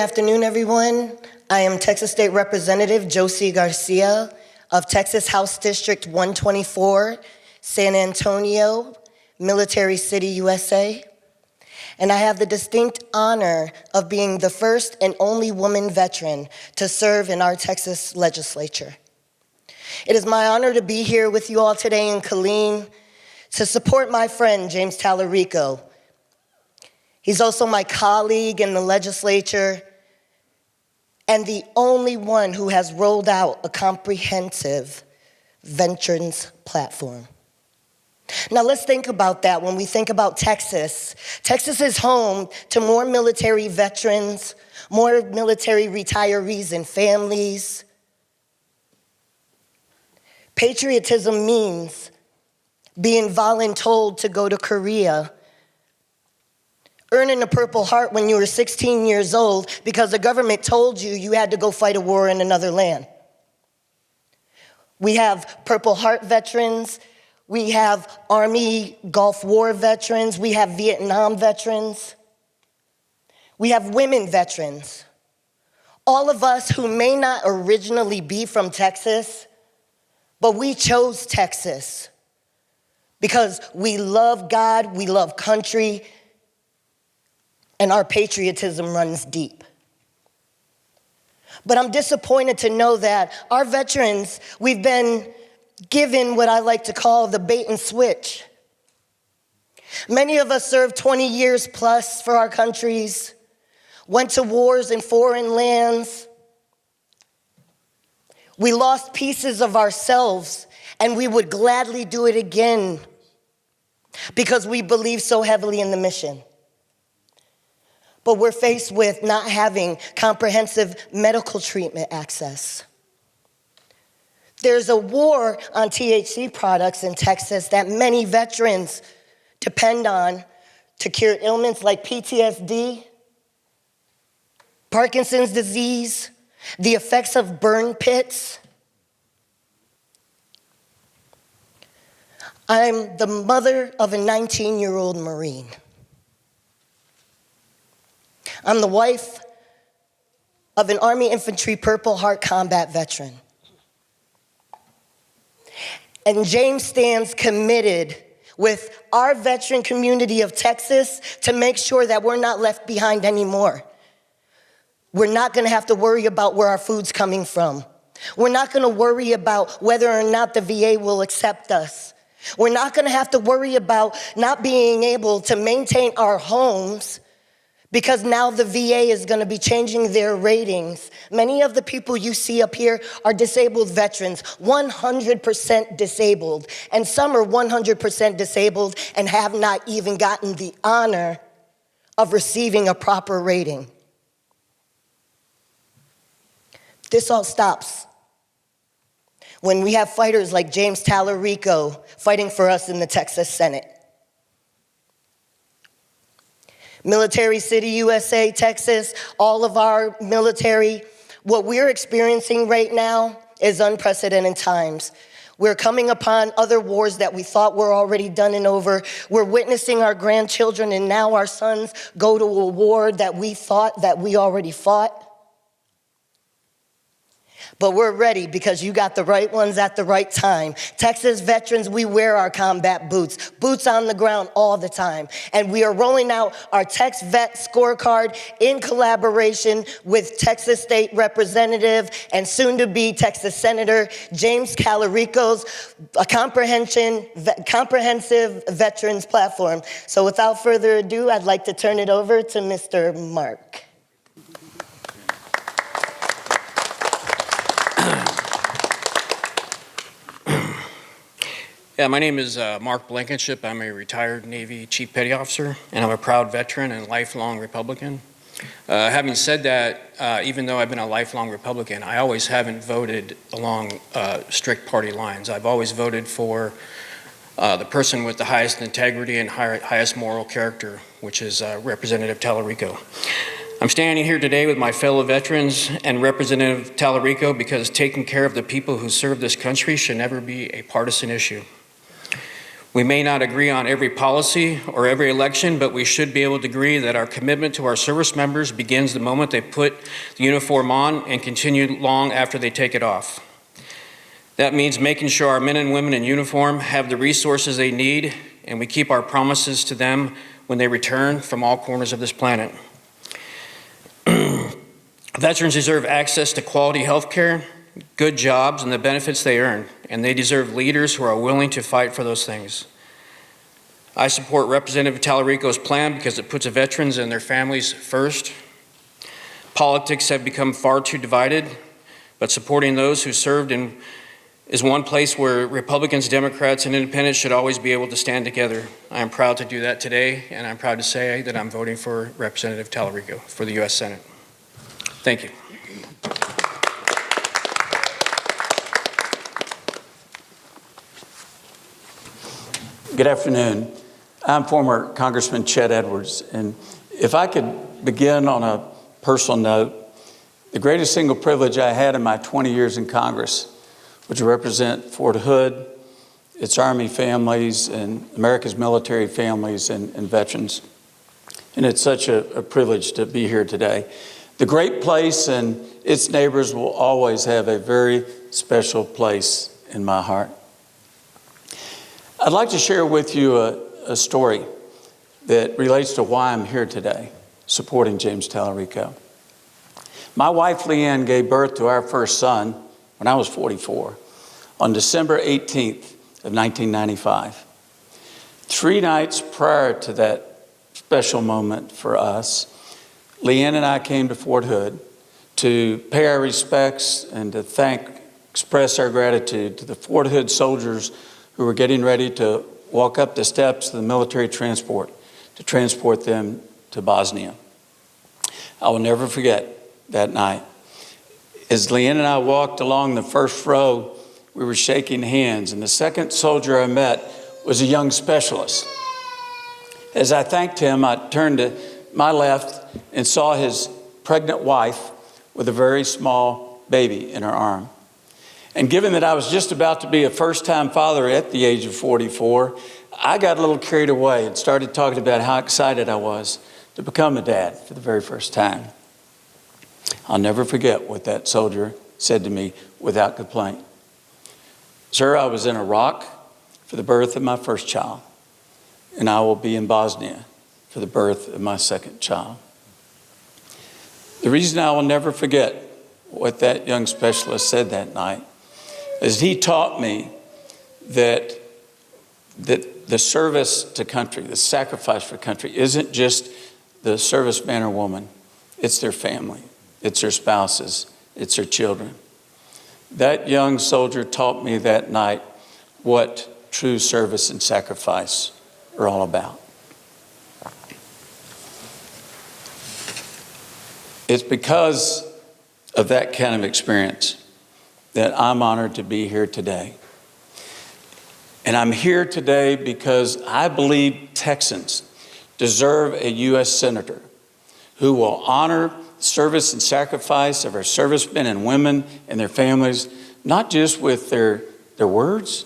Good afternoon, everyone. I am Texas State Representative Josie Garcia of Texas House District 124, San Antonio, Military City, USA. And I have the distinct honor of being the first and only woman veteran to serve in our Texas legislature. It is my honor to be here with you all today in Killeen to support my friend, James Talarico. He's also my colleague in the legislature and the only one who has rolled out a comprehensive veterans platform. Now let's think about that when we think about Texas. Texas is home to more military veterans, more military retirees and families. Patriotism means being voluntold to go to Korea, earning a Purple Heart when you were 16 years old because the government told you you had to go fight a war in another land. We have Purple Heart veterans, we have Army Gulf War veterans, we have Vietnam veterans, we have women veterans. All of us who may not originally be from Texas, but we chose Texas because we love God, we love country, and our patriotism runs deep. But I'm disappointed to know that our veterans, we've been given what I like to call the bait and switch. Many of us served 20 years plus for our countries, went to wars in foreign lands. We lost pieces of ourselves, and we would gladly do it again because we believe so heavily in the mission. But we're faced with not having comprehensive medical treatment access. There's a war on THC products in Texas that many veterans depend on to cure ailments like PTSD, Parkinson's disease, the effects of burn pits. I'm the mother of a 19-year-old Marine. I'm the wife of an Army Infantry Purple Heart combat veteran. And James stands committed with our veteran community of Texas to make sure that we're not left behind anymore. We're not gonna have to worry about where our food's coming from. We're not gonna worry about whether or not the VA will accept us. We're not gonna have to worry about not being able to maintain our homes because now the VA is gonna be changing their ratings. Many of the people you see up here are disabled veterans, 100% disabled, and some are 100% disabled and have not even gotten the honor of receiving a proper rating. This all stops when we have fighters like James Talarico fighting for us in the Texas Senate. Military City, USA, Texas, all of our military, what we're experiencing right now is unprecedented times. We're coming upon other wars that we thought were already done and over. We're witnessing our grandchildren and now our sons go to a war that we thought that we already fought. But we're ready because you got the right ones at the right time. Texas veterans, we wear our combat boots, boots on the ground all the time. And we are rolling out our Tex Vet scorecard in collaboration with Texas State Representative and soon-to-be Texas Senator James Talarico's comprehensive veterans platform. So without further ado, I'd like to turn it over to Mr. Mark. Yeah, my name is Mark Blankenship. I'm a retired Navy Chief Petty Officer, and I'm a proud veteran and lifelong Republican. Having said that, even though I've been a lifelong Republican, I always haven't voted along strict party lines. I've always voted for the person with the highest integrity and highest moral character, which is Representative Talarico. I'm standing here today with my fellow veterans and Representative Talarico because taking care of the people who serve this country should never be a partisan issue. We may not agree on every policy or every election, but we should be able to agree that our commitment to our service members begins the moment they put the uniform on and continue long after they take it off. That means making sure our men and women in uniform have the resources they need, and we keep our promises to them when they return from all corners of this planet. Veterans deserve access to quality health care, good jobs, and the benefits they earn, and they deserve leaders who are willing to fight for those things. I support Representative Talarico's plan because it puts veterans and their families first. Politics have become far too divided, but supporting those who served is one place where Republicans, Democrats, and Independents should always be able to stand together. I am proud to do that today, and I'm proud to say that I'm voting for Representative Talarico for the U.S. Senate. Thank you. Good afternoon. I'm former Congressman Chet Edwards, and if I could begin on a personal note, the greatest single privilege I had in my 20 years in Congress was to represent Fort Hood, its Army families, and America's military families and veterans. And it's such a privilege to be here today. The great place and its neighbors will always have a very special place in my heart. I'd like to share with you a story that relates to why I'm here today, supporting James Talarico. My wife, Leanne, gave birth to our first son when I was 44 on December 18th of 1995. 3 nights prior to that special moment for us, Leanne and I came to Fort Hood to pay our respects and to express our gratitude to the Fort Hood soldiers who were getting ready to walk up the steps of the military transport to transport them to Bosnia. I will never forget that night. As Leanne and I walked along the first row, we were shaking hands, and the second soldier I met was a young specialist. As I thanked him, I turned to my left and saw his pregnant wife with a very small baby in her arm. And given that I was just about to be a first-time father at the age of 44, I got a little carried away and started talking about how excited I was to become a dad for the very first time. I'll never forget what that soldier said to me without complaint. Sir, I was in Iraq for the birth of my first child, and I will be in Bosnia for the birth of my second child. The reason I will never forget what that young specialist said that night is he taught me that the service to country, the sacrifice for country, isn't just the serviceman or woman, it's their family, it's their spouses, it's their children. That young soldier taught me that night what true service and sacrifice are all about. It's because of that kind of experience that I'm honored to be here today. And I'm here today because I believe Texans deserve a U.S. Senator who will honor service and sacrifice of our servicemen and women and their families, not just with their words,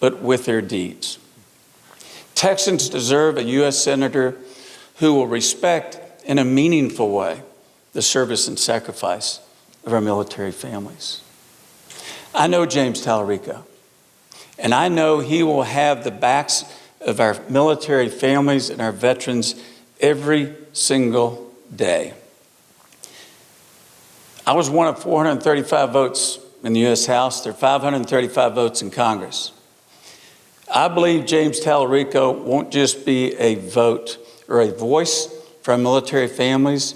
but with their deeds. Texans deserve a U.S. Senator who will respect in a meaningful way the service and sacrifice of our military families. I know James Talarico, and I know he will have the backs of our military families and our veterans every single day. I was one of 435 votes in the U.S. House. There are 535 votes in Congress. I believe James Talarico won't just be a vote or a voice for our military families.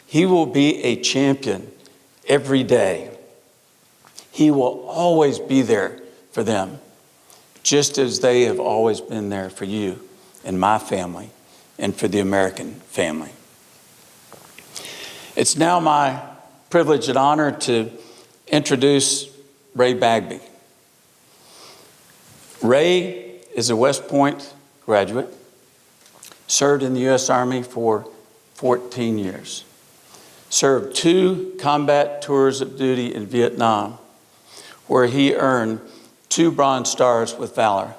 He will be a champion every day. He will always be there for them, just as they have always been there for you and my family and for the American family. It's now my privilege and honor to introduce Ray Bagby. Ray is a West Point graduate, served in the U.S. Army for 14 years, served 2 combat tours of duty in Vietnam, where he earned 2 Bronze Stars with Valor,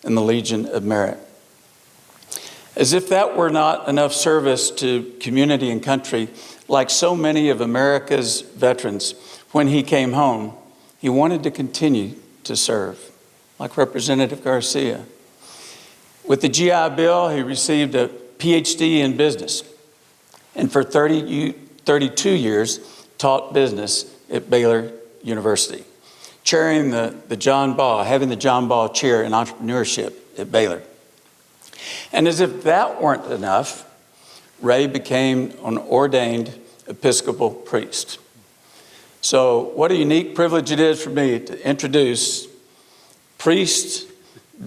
and the Legion of Merit. As if that were not enough service to community and country, like so many of America's veterans, when he came home, he wanted to continue to serve, like Representative Garcia. With the GI Bill, he received a PhD in business, and for 32 years taught business at Baylor University, chairing having the John Ball Chair in Entrepreneurship at Baylor. And as if that weren't enough, Ray became an ordained Episcopal priest. So what a unique privilege it is for me to introduce priest,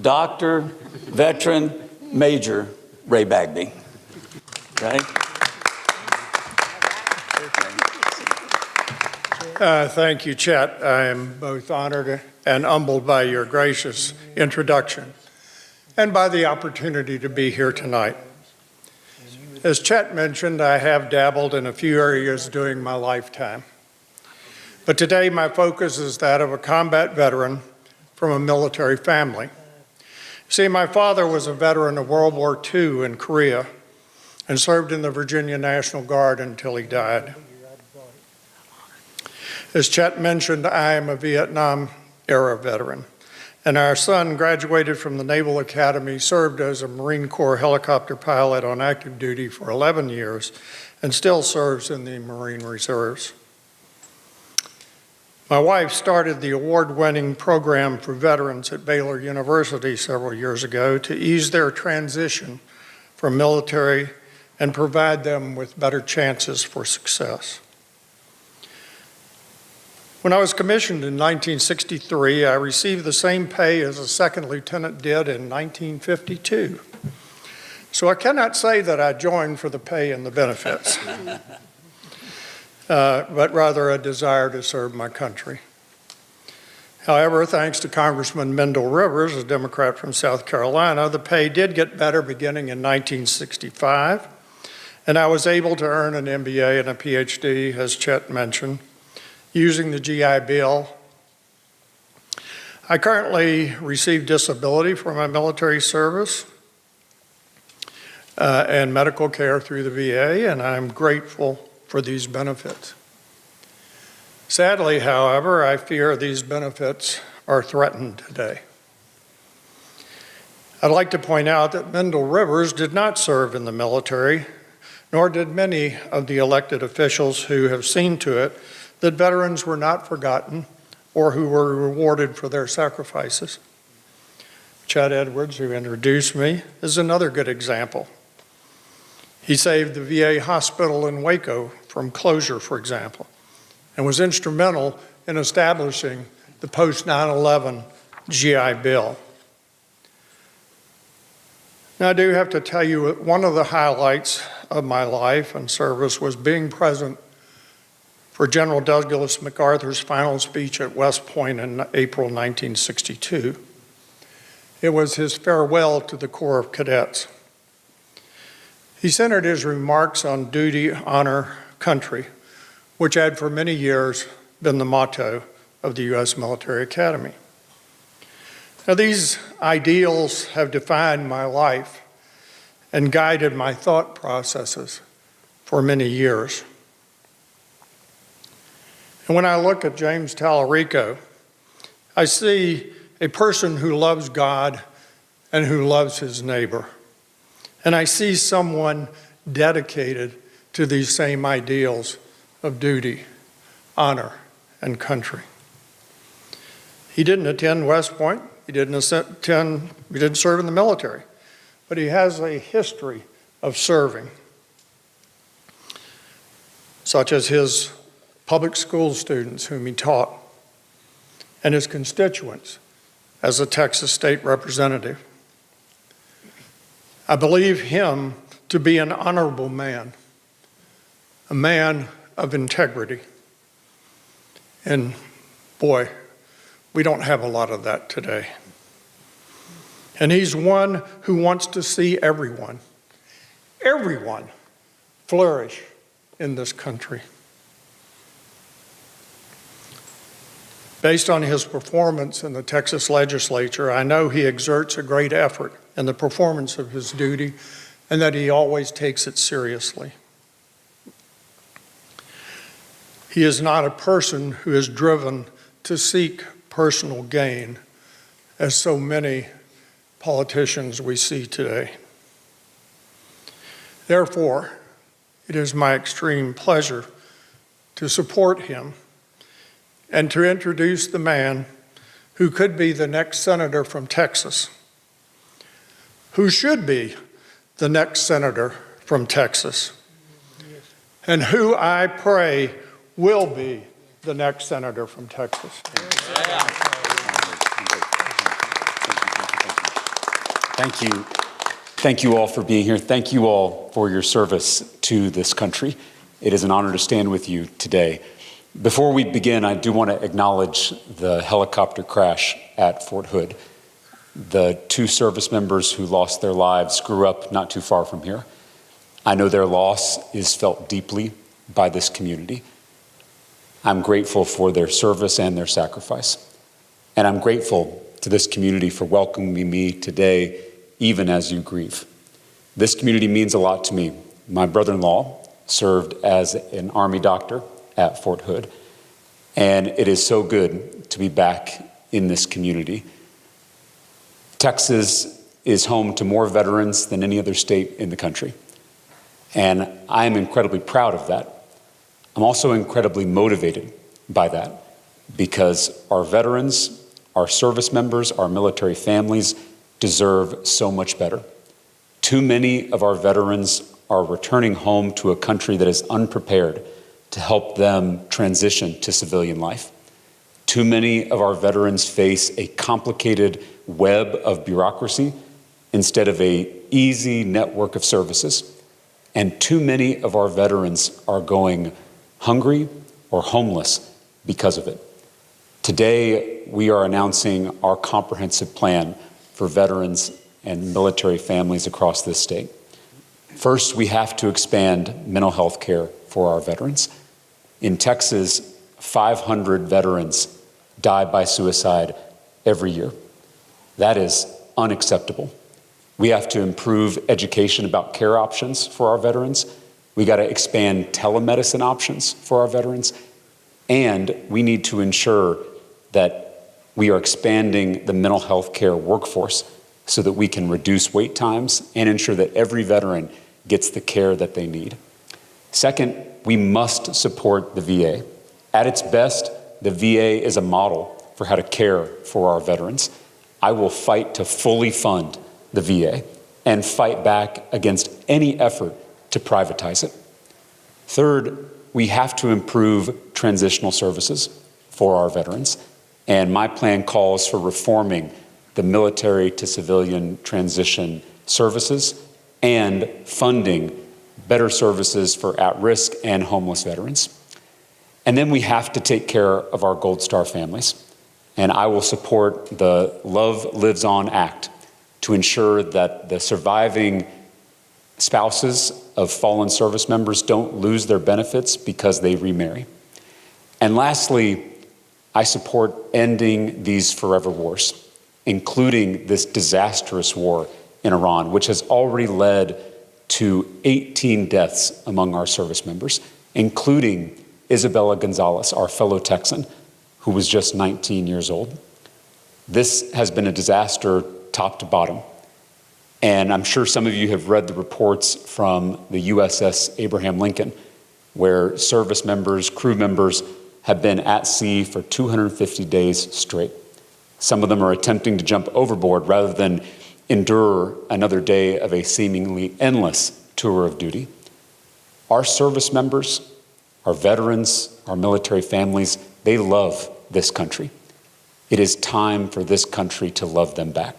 doctor, veteran, Major Ray Bagby. Okay? Thank you, Chet. I am both honored and humbled by your gracious introduction and by the opportunity to be here tonight. As Chet mentioned, I have dabbled in a few areas during my lifetime. But today my focus is that of a combat veteran from a military family. See, my father was a veteran of World War II in Korea and served in the Virginia National Guard until he died. As Chet mentioned, I am a Vietnam-era veteran, and our son graduated from the Naval Academy, served as a Marine Corps helicopter pilot on active duty for 11 years, and still serves in the Marine Reserves. My wife started the award-winning program for veterans at Baylor University several years ago to ease their transition from military and provide them with better chances for success. When I was commissioned in 1963, I received the same pay as a second lieutenant did in 1952. So I cannot say that I joined for the pay and the benefits, but rather a desire to serve my country. However, thanks to Congressman Mendel Rivers, a Democrat from South Carolina, the pay did get better beginning in 1965, and I was able to earn an MBA and a PhD, as Chet mentioned, using the GI Bill. I currently receive disability for my military service and medical care through the VA, and I'm grateful for these benefits. Sadly, however, I fear these benefits are threatened today. I'd like to point out that Mendel Rivers did not serve in the military, nor did many of the elected officials who have seen to it that veterans were not forgotten or who were rewarded for their sacrifices. Chet Edwards, who introduced me, is another good example. He saved the VA hospital in Waco from closure, for example, and was instrumental in establishing the post-9/11 GI Bill. Now, I do have to tell you, one of the highlights of my life and service was being present for General Douglas MacArthur's final speech at West Point in April 1962. It was his farewell to the Corps of Cadets. He centered his remarks on duty, honor, country, which had for many years been the motto of the U.S. Military Academy. Now, these ideals have defined my life and guided my thought processes for many years. And when I look at James Talarico, I see a person who loves God and who loves his neighbor. And I see someone dedicated to these same ideals of duty, honor, and country. He didn't attend West Point. He didn't serve in the military, but he has a history of serving, such as his public school students whom he taught, and his constituents as a Texas state representative. I believe him to be an honorable man, a man of integrity. And boy, we don't have a lot of that today. And he's one who wants to see everyone flourish in this country. Based on his performance in the Texas legislature, I know he exerts a great effort in the performance of his duty and that he always takes it seriously. He is not a person who is driven to seek personal gain, as so many politicians we see today. Therefore, it is my extreme pleasure to support him and to introduce the man who could be the next senator from Texas, who should be the next senator from Texas, and who I pray will be the next senator from Texas. Thank you. Thank you all for being here. Thank you all for your service to this country. It is an honor to stand with you today. Before we begin, I do want to acknowledge the helicopter crash at Fort Hood. The 2 service members who lost their lives grew up not too far from here. I know their loss is felt deeply by this community. I'm grateful for their service and their sacrifice. And I'm grateful to this community for welcoming me today, even as you grieve. This community means a lot to me. My brother-in-law served as an Army doctor at Fort Hood, and it is so good to be back in this community. Texas is home to more veterans than any other state in the country, and I am incredibly proud of that. I'm also incredibly motivated by that because our veterans, our service members, our military families deserve so much better. Too many of our veterans are returning home to a country that is unprepared to help them transition to civilian life. Too many of our veterans face a complicated web of bureaucracy instead of an easy network of services. And too many of our veterans are going hungry or homeless because of it. Today, we are announcing our comprehensive plan for veterans and military families across this state. First, we have to expand mental health care for our veterans. In Texas, 500 veterans die by suicide every year. That is unacceptable. We have to improve education about care options for our veterans. We got to expand telemedicine options for our veterans. And we need to ensure that we are expanding the mental health care workforce so that we can reduce wait times and ensure that every veteran gets the care that they need. Second, we must support the VA. At its best, the VA is a model for how to care for our veterans. I will fight to fully fund the VA and fight back against any effort to privatize it. Third, we have to improve transitional services for our veterans, and my plan calls for reforming the military to civilian transition services and funding better services for at-risk and homeless veterans. And then we have to take care of our Gold Star families, and I will support the Love Lives On Act to ensure that the surviving spouses of fallen service members don't lose their benefits because they remarry. And lastly, I support ending these forever wars, including this disastrous war in Iran, which has already led to 18 deaths among our service members, including Isabella Gonzalez, our fellow Texan, who was just 19 years old. This has been a disaster top to bottom. And I'm sure some of you have read the reports from the USS Abraham Lincoln, where service members, crew members have been at sea for 250 days straight. Some of them are attempting to jump overboard rather than endure another day of a seemingly endless tour of duty. Our service members, our veterans, our military families, they love this country. It is time for this country to love them back.